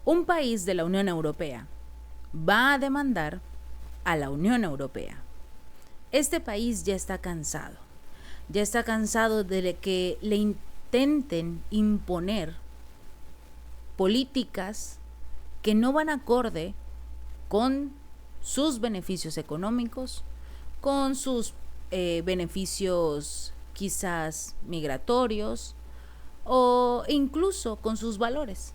Un país de la Unión Europea va a demandar a la Unión Europea. Este país ya está cansado de que le intenten imponer políticas que no van acorde con sus beneficios económicos, con sus beneficios quizás migratorios o incluso con sus valores.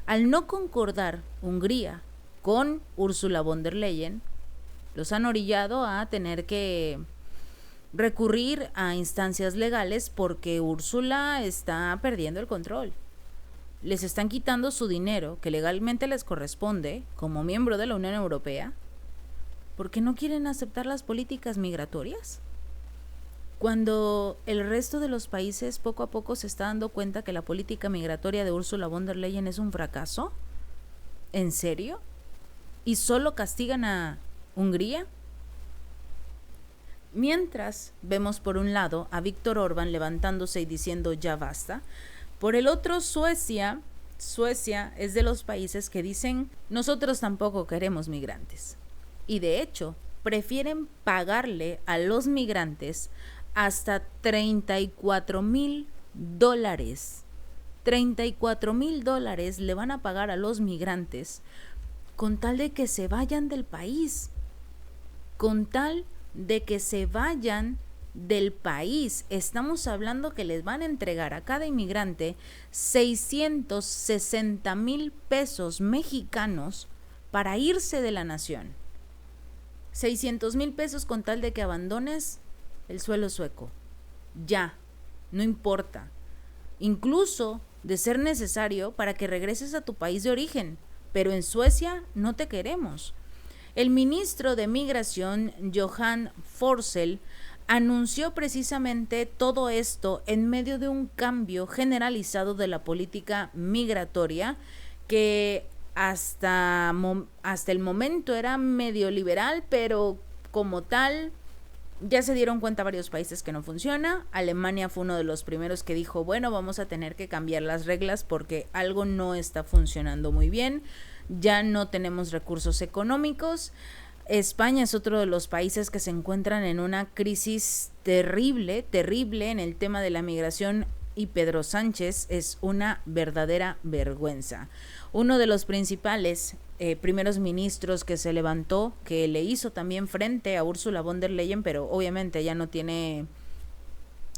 Al no concordar Hungría con Ursula von der Leyen, los han orillado a tener que recurrir a instancias legales porque Úrsula está perdiendo el control. Les están quitando su dinero que legalmente les corresponde como miembro de la Unión Europea porque no quieren aceptar las políticas migratorias. Cuando el resto de los países poco a poco se está dando cuenta que la política migratoria de Ursula von der Leyen es un fracaso, ¿en serio? ¿Y solo castigan a Hungría? Mientras vemos por un lado a Víctor Orbán levantándose y diciendo ya basta, por el otro Suecia es de los países que dicen nosotros tampoco queremos migrantes. Y de hecho, prefieren pagarle a los migrantes hasta $34,000. $34,000 le van a pagar a los migrantes con tal de que se vayan del país. Con tal de que se vayan del país. Estamos hablando que les van a entregar a cada inmigrante 660,000 pesos mexicanos para irse de la nación. 600,000 pesos con tal de que abandones el suelo sueco. Ya, no importa. Incluso de ser necesario para que regreses a tu país de origen. Pero en Suecia no te queremos. El ministro de Migración, Johan Forssell, anunció precisamente todo esto en medio de un cambio generalizado de la política migratoria que hasta el momento era medio liberal, pero como tal ya se dieron cuenta varios países que no funciona. Alemania fue uno de los primeros que dijo, bueno, vamos a tener que cambiar las reglas porque algo no está funcionando muy bien. Ya no tenemos recursos económicos. España es otro de los países que se encuentran en una crisis terrible en el tema de la migración y Pedro Sánchez es una verdadera vergüenza. Uno de los principales primeros ministros que se levantó, que le hizo también frente a Ursula von der Leyen, pero obviamente ya no tiene,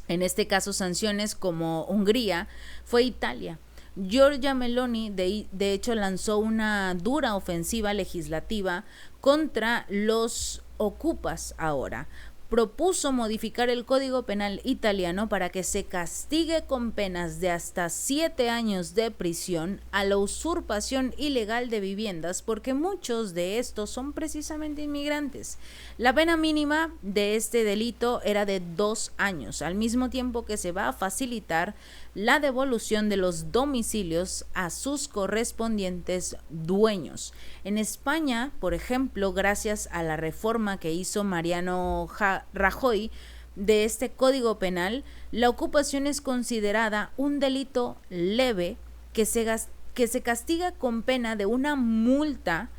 en este caso, sanciones como Hungría, fue Italia. Giorgia Meloni, de hecho, lanzó una dura ofensiva legislativa contra los ocupas ahora. Propuso modificar el Código Penal italiano para que se castigue con penas de hasta 7 años de prisión a la usurpación ilegal de viviendas, porque muchos de estos son precisamente inmigrantes. La pena mínima de este delito era de 2 años, al mismo tiempo que se va a facilitar la devolución de los domicilios a sus correspondientes dueños. En España, por ejemplo, gracias a la reforma que hizo Mariano Rajoy de este Código Penal, la ocupación es considerada un delito leve que se castiga con pena de una multa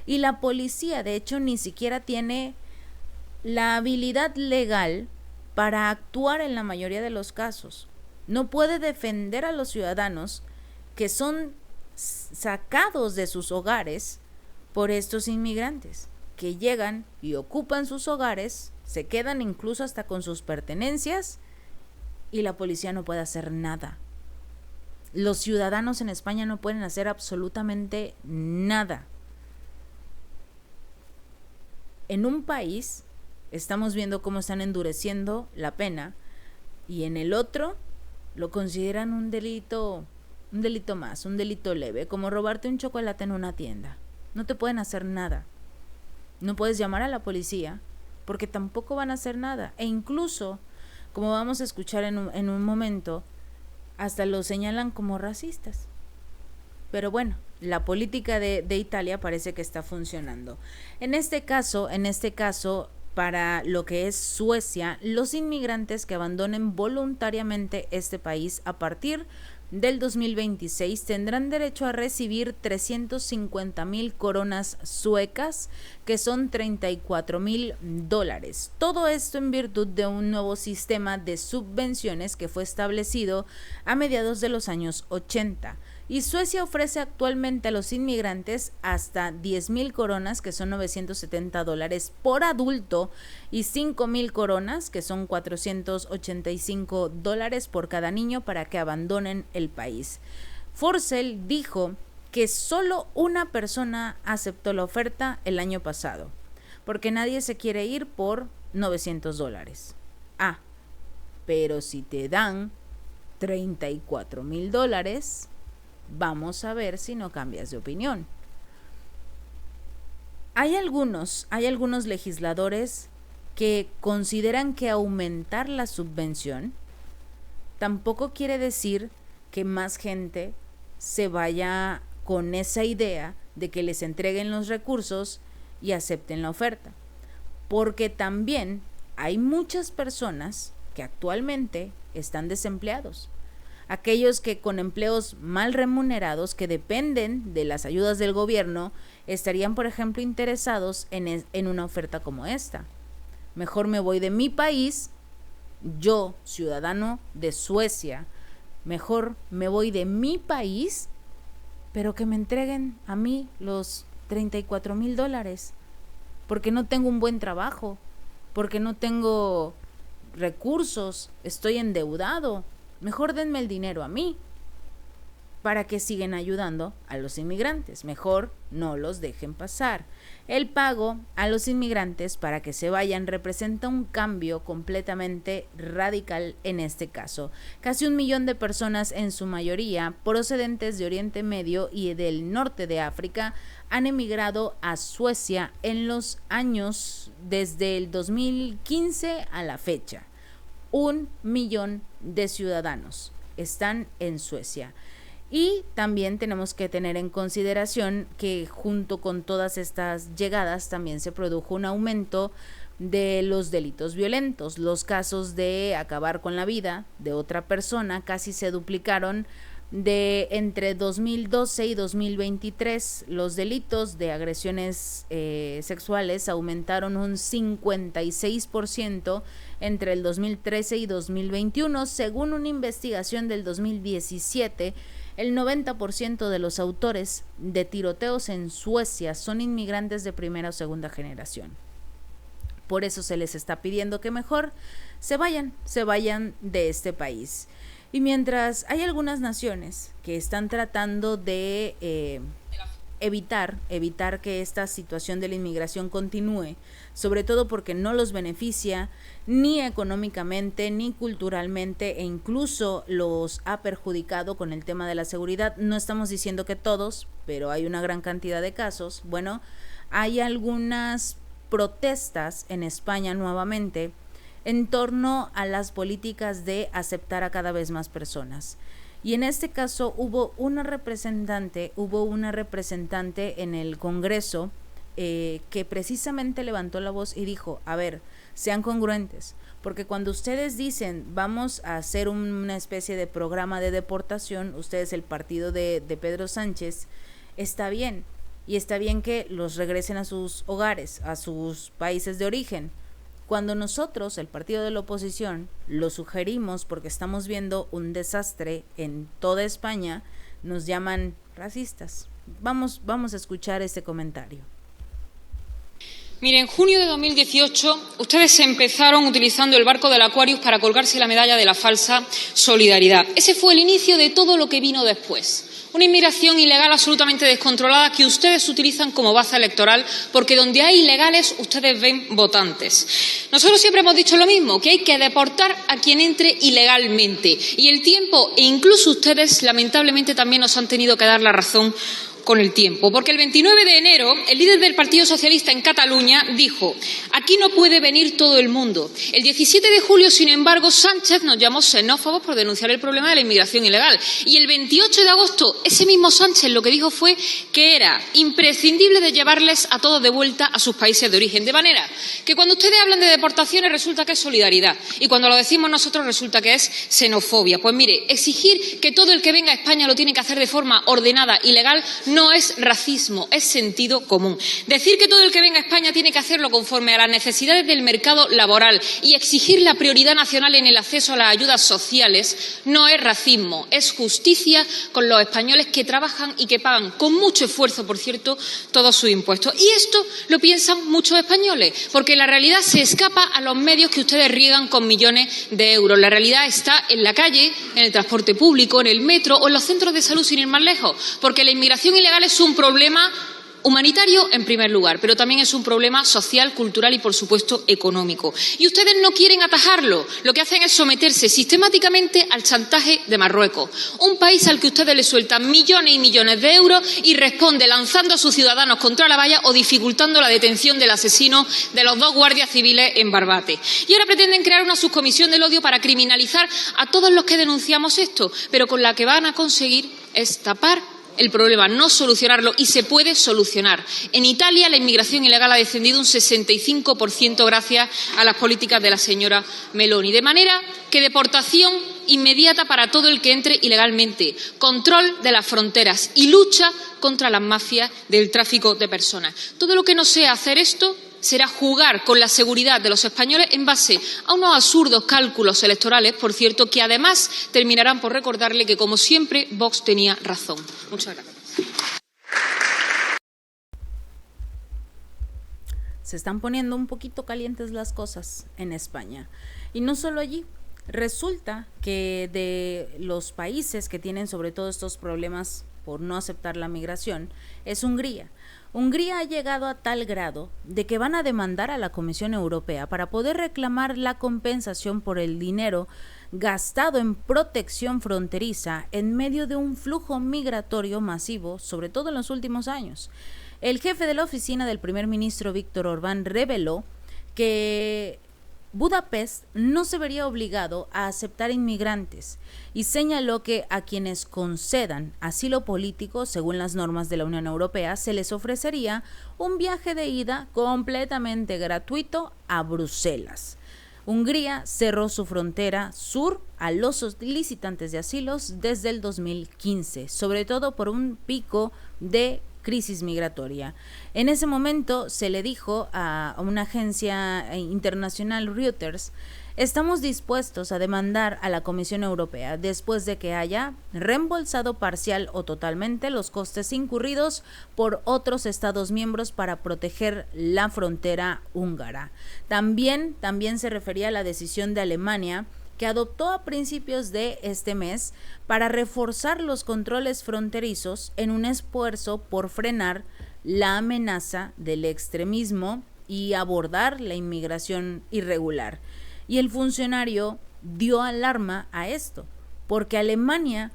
y la policía, de hecho, ni siquiera tiene la habilidad legal para actuar en la mayoría de los casos. No puede defender a los ciudadanos que son sacados de sus hogares por estos inmigrantes que llegan y ocupan sus hogares, se quedan incluso hasta con sus pertenencias y la policía no puede hacer nada. Los ciudadanos en España no pueden hacer absolutamente nada. En un país estamos viendo cómo están endureciendo la pena y en el otro lo consideran un delito más, un delito leve, como robarte un chocolate en una tienda. No te pueden hacer nada. No puedes llamar a la policía porque tampoco van a hacer nada. E incluso, como vamos a escuchar en un momento, hasta los señalan como racistas. Pero bueno, la política de Italia parece que está funcionando. En este caso, para lo que es Suecia, los inmigrantes que abandonen voluntariamente este país a partir del 2026 tendrán derecho a recibir 350,000 coronas suecas, que son $34,000. Todo esto en virtud de un nuevo sistema de subvenciones que fue establecido a mediados de los años 80. Y Suecia ofrece actualmente a los inmigrantes hasta 10,000 coronas, que son $970 por adulto, y 5,000 coronas, que son $485 por cada niño, para que abandonen el país. Forsell dijo que solo una persona aceptó la oferta el año pasado, porque nadie se quiere ir por $900. Pero si te dan $34,000, vamos a ver si no cambias de opinión. Hay algunos legisladores que consideran que aumentar la subvención tampoco quiere decir que más gente se vaya con esa idea de que les entreguen los recursos y acepten la oferta, porque también hay muchas personas que actualmente están desempleados. Aquellos que con empleos mal remunerados, que dependen de las ayudas del gobierno, estarían, por ejemplo, interesados en una oferta como esta. Mejor me voy de mi país, yo, ciudadano de Suecia, mejor me voy de mi país, pero que me entreguen a mí los $34,000, porque no tengo un buen trabajo, porque no tengo recursos, estoy endeudado. Mejor denme el dinero a mí. ¿Para que siguen ayudando a los inmigrantes? Mejor no los dejen pasar. El pago a los inmigrantes para que se vayan representa un cambio completamente radical en este caso. Casi 1 millón de personas, en su mayoría procedentes de Oriente Medio y del norte de África, han emigrado a Suecia en los años desde el 2015 a la fecha. 1 millón de ciudadanos están en Suecia. Y también tenemos que tener en consideración que junto con todas estas llegadas también se produjo un aumento de los delitos violentos. Los casos de acabar con la vida de otra persona casi se duplicaron de entre 2012 y 2023. Los delitos de agresiones sexuales aumentaron un 56% entre el 2013 y 2021. Según una investigación del 2017, el 90% de los autores de tiroteos en Suecia son inmigrantes de primera o segunda generación. Por eso se les está pidiendo que mejor se vayan de este país. Y mientras hay algunas naciones que están tratando de evitar que esta situación de la inmigración continúe, sobre todo porque no los beneficia ni económicamente ni culturalmente, e incluso los ha perjudicado con el tema de la seguridad. No estamos diciendo que todos, pero hay una gran cantidad de casos. Bueno, hay algunas protestas en España nuevamente en torno a las políticas de aceptar a cada vez más personas. Y en este caso hubo una representante en el Congreso que precisamente levantó la voz y dijo: a ver, sean congruentes, porque cuando ustedes dicen vamos a hacer una especie de programa de deportación, ustedes, el partido de Pedro Sánchez, está bien, y está bien que los regresen a sus hogares, a sus países de origen. Cuando nosotros, el partido de la oposición, lo sugerimos porque estamos viendo un desastre en toda España, nos llaman racistas. Vamos a escuchar este comentario. Mire, en junio de 2018 ustedes empezaron utilizando el barco del Aquarius para colgarse la medalla de la falsa solidaridad. Ese fue el inicio de todo lo que vino después. Una inmigración ilegal absolutamente descontrolada que ustedes utilizan como baza electoral, porque donde hay ilegales ustedes ven votantes. Nosotros siempre hemos dicho lo mismo, que hay que deportar a quien entre ilegalmente. Y el tiempo, e incluso ustedes, lamentablemente también nos han tenido que dar la razón con el tiempo, porque el 29 de enero el líder del Partido Socialista en Cataluña dijo: aquí no puede venir todo el mundo. El 17 de julio, sin embargo, Sánchez nos llamó xenófobos por denunciar el problema de la inmigración ilegal. Y el 28 de agosto, ese mismo Sánchez lo que dijo fue que era imprescindible de llevarles a todos de vuelta a sus países de origen. De manera que cuando ustedes hablan de deportaciones resulta que es solidaridad y cuando lo decimos nosotros resulta que es xenofobia. Pues mire, exigir que todo el que venga a España lo tiene que hacer de forma ordenada y legal no es racismo, es sentido común. Decir que todo el que venga a España tiene que hacerlo conforme a las necesidades del mercado laboral y exigir la prioridad nacional en el acceso a las ayudas sociales no es racismo, es justicia con los españoles que trabajan y que pagan con mucho esfuerzo, por cierto, todos sus impuestos. Y esto lo piensan muchos españoles, porque la realidad se escapa a los medios que ustedes riegan con millones de euros. La realidad está en la calle, en el transporte público, en el metro o en los centros de salud, sin ir más lejos, porque la inmigración ilegal es un problema humanitario en primer lugar, pero también es un problema social, cultural y, por supuesto, económico. Y ustedes no quieren atajarlo. Lo que hacen es someterse sistemáticamente al chantaje de Marruecos, un país al que ustedes le sueltan millones y millones de euros y responde lanzando a sus ciudadanos contra la valla o dificultando la detención del asesino de los 2 guardias civiles en Barbate. Y ahora pretenden crear una subcomisión del odio para criminalizar a todos los que denunciamos esto, pero con la que van a conseguir es tapar el problema, no solucionarlo, y se puede solucionar. En Italia la inmigración ilegal ha descendido un 65% gracias a las políticas de la señora Meloni. De manera que deportación inmediata para todo el que entre ilegalmente, control de las fronteras y lucha contra las mafias del tráfico de personas. Todo lo que no sea hacer esto será jugar con la seguridad de los españoles en base a unos absurdos cálculos electorales, por cierto, que además terminarán por recordarle que, como siempre, Vox tenía razón. Muchas gracias. Se están poniendo un poquito calientes las cosas en España. Y no solo allí. Resulta que de los países que tienen sobre todo estos problemas por no aceptar la migración es Hungría. Hungría ha llegado a tal grado de que van a demandar a la Comisión Europea para poder reclamar la compensación por el dinero gastado en protección fronteriza en medio de un flujo migratorio masivo, sobre todo en los últimos años. El jefe de la oficina del primer ministro Víctor Orbán reveló que Budapest no se vería obligado a aceptar inmigrantes y señaló que a quienes concedan asilo político, según las normas de la Unión Europea, se les ofrecería un viaje de ida completamente gratuito a Bruselas. Hungría cerró su frontera sur a los solicitantes de asilos desde el 2015, sobre todo por un pico de crisis migratoria. En ese momento se le dijo a una agencia internacional, Reuters: estamos dispuestos a demandar a la Comisión Europea después de que haya reembolsado parcial o totalmente los costes incurridos por otros Estados miembros para proteger la frontera húngara. También se refería a la decisión de Alemania, que adoptó a principios de este mes para reforzar los controles fronterizos en un esfuerzo por frenar la amenaza del extremismo y abordar la inmigración irregular. Y el funcionario dio alarma a esto, porque Alemania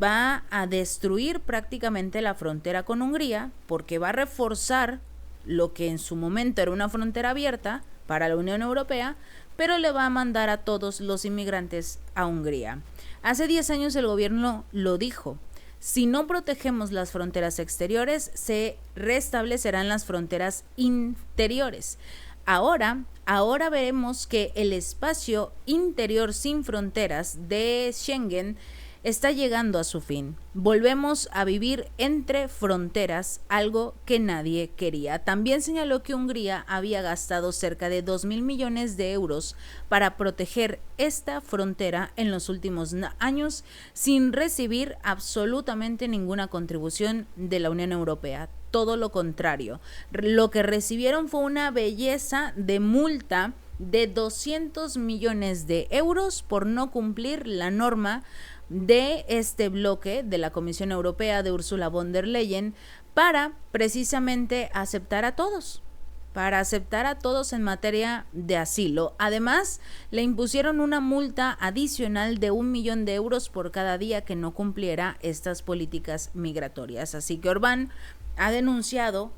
va a destruir prácticamente la frontera con Hungría, porque va a reforzar lo que en su momento era una frontera abierta para la Unión Europea, pero le va a mandar a todos los inmigrantes a Hungría. Hace 10 años el gobierno lo dijo: si no protegemos las fronteras exteriores, se restablecerán las fronteras interiores. Ahora veremos que el espacio interior sin fronteras de Schengen está llegando a su fin. Volvemos a vivir entre fronteras, algo que nadie quería. También señaló que Hungría había gastado cerca de 2.000 millones de euros para proteger esta frontera en los últimos años, sin recibir absolutamente ninguna contribución de la Unión Europea. Todo lo contrario. Lo que recibieron fue una belleza de multa de 200 millones de euros por no cumplir la norma de este bloque de la Comisión Europea de Ursula von der Leyen para precisamente aceptar a todos. para aceptar a todos en materia de asilo. Además, le impusieron una multa adicional de 1 millón de euros por cada día que no cumpliera estas políticas migratorias. Así que Orbán ha denunciado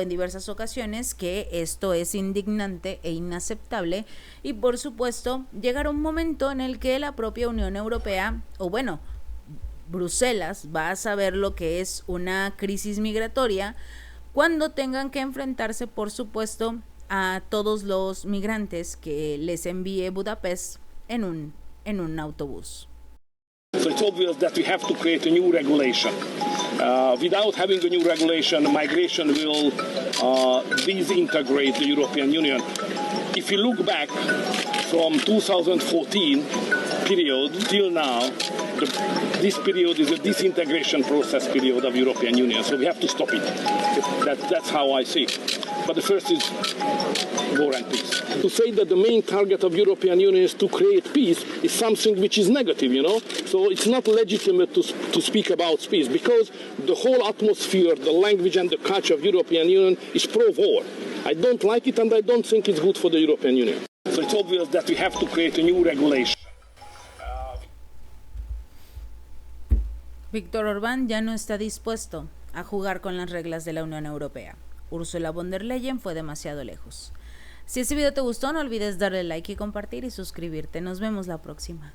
en diversas ocasiones que esto es indignante e inaceptable, y por supuesto llegará un momento en el que la propia Unión Europea, o bueno, Bruselas, va a saber lo que es una crisis migratoria cuando tengan que enfrentarse, por supuesto, a todos los migrantes que les envíe Budapest en un autobús. So it's obvious that we have to create a new regulation. Without having a new regulation, migration will disintegrate the European Union. If you look back from 2014 period till now, this period is a disintegration process period of European Union. So we have to stop it. That's how I see it. But the first is war and peace. To say that the main target of European Union is to create peace is something which is negative, you know. So it's not legitimate to speak about peace because the whole atmosphere, the language and the culture of European Union is pro-war. I don't like it and I don't think it's good for the European Union. So it's obvious that we have to create a new regulation. Víctor Orbán ya no está dispuesto a jugar con las reglas de la Unión Europea. Ursula von der Leyen fue demasiado lejos. Si este video te gustó, no olvides darle like y compartir y suscribirte. Nos vemos la próxima.